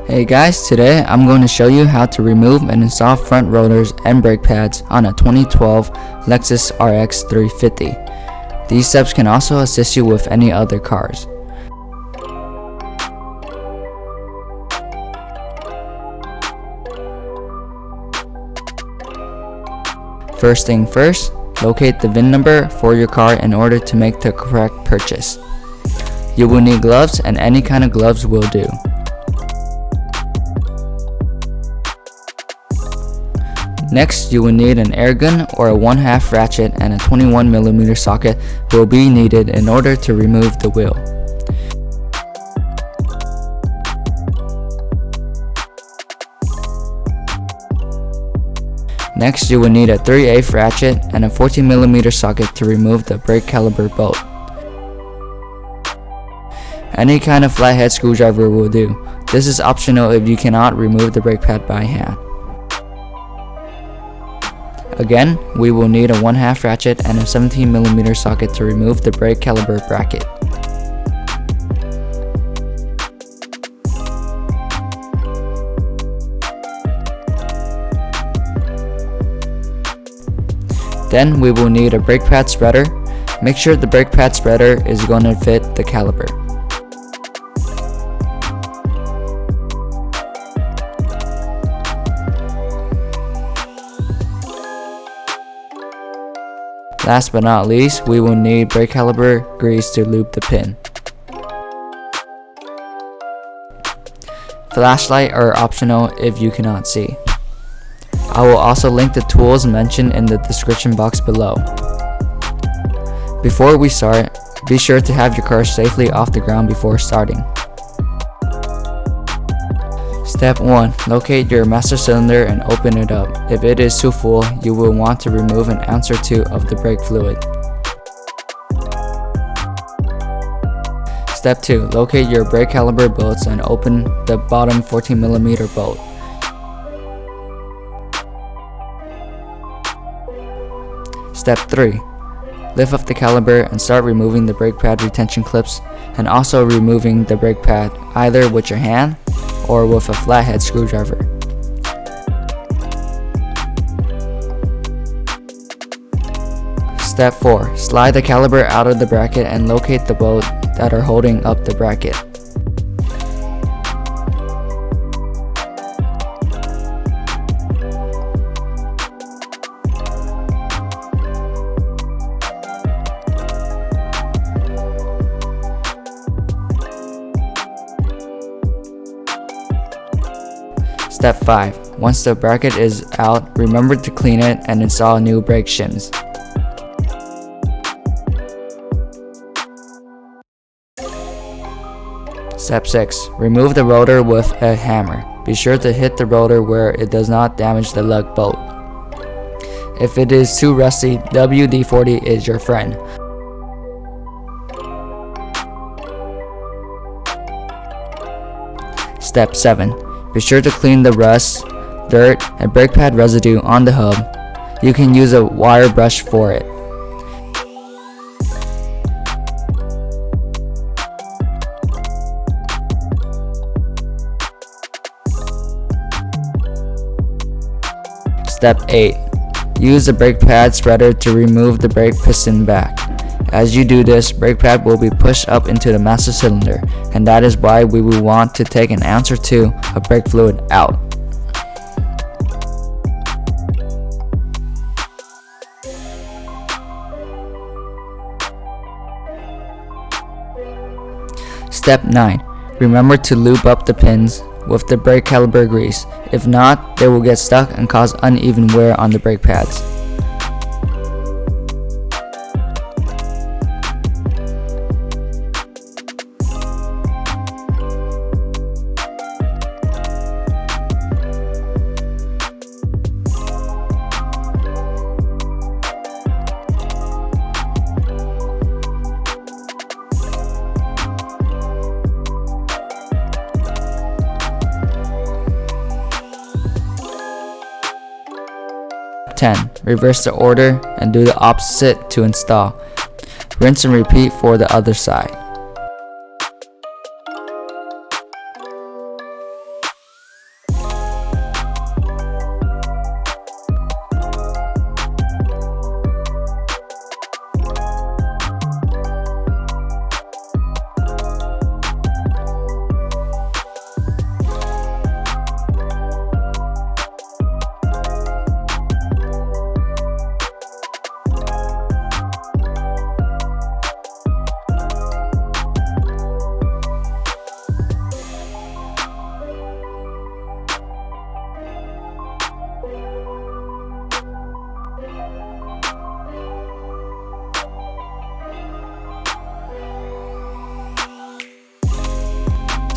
Hey guys, today I'm going to show you how to remove and install front rotors and brake pads on a 2012 Lexus RX 350. These steps can also assist you with any other cars. First thing first, locate the VIN number for your car in order to make the correct purchase. You will need gloves, and any kind of gloves will do. Next, you will need an air gun or a 1/2 ratchet, and a 21mm socket will be needed in order to remove the wheel. Next, you will need a 3/8 ratchet and a 14mm socket to remove the brake caliper bolt. Any kind of flathead screwdriver will do. This is optional if you cannot remove the brake pad by hand. Again, we will need a 1/2 ratchet and a 17mm socket to remove the brake caliper bracket. Then we will need a brake pad spreader. Make sure the brake pad spreader is going to fit the caliper. Last but not least, we will need brake caliper grease to lube the pin. Flashlight are optional if you cannot see. I will also link the tools mentioned in the description box below. Before we start, be sure to have your car safely off the ground before starting. Step 1. Locate your master cylinder and open it up. If it is too full, you will want to remove an ounce or two of the brake fluid. Step 2. Locate your brake caliper bolts and open the bottom 14mm bolt. Step 3. Lift up the caliper and start removing the brake pad retention clips, and also removing the brake pad either with your hand or with a flathead screwdriver. Step 4. Slide the caliper out of the bracket and locate the bolts that are holding up the bracket. Step 5. Once the bracket is out, remember to clean it and install new brake shims. Step 6. Remove the rotor with a hammer. Be sure to hit the rotor where it does not damage the lug bolt. If it is too rusty, WD-40 is your friend. Step 7. Be sure to clean the rust, dirt, and brake pad residue on the hub. You can use a wire brush for it. Step 8. Use the brake pad spreader to remove the brake piston back. As you do this, brake pad will be pushed up into the master cylinder, and that is why we will want to take an ounce or two of brake fluid out. Step 9. Remember to lube up the pins with the brake caliper grease. If not, they will get stuck and cause uneven wear on the brake pads. Step 10. Reverse the order and do the opposite to install. Rinse and repeat for the other side.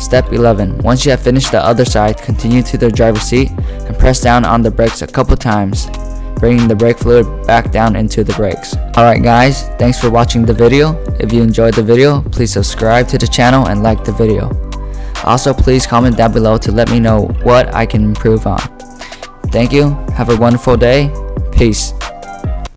Step 11. Once you have finished the other side, continue to the driver's seat and press down on the brakes a couple times, bringing the brake fluid back down into the brakes. Alright guys, thanks for watching the video. If you enjoyed the video, please subscribe to the channel and like the video. Also, please comment down below to let me know what I can improve on. Thank you, have a wonderful day, peace.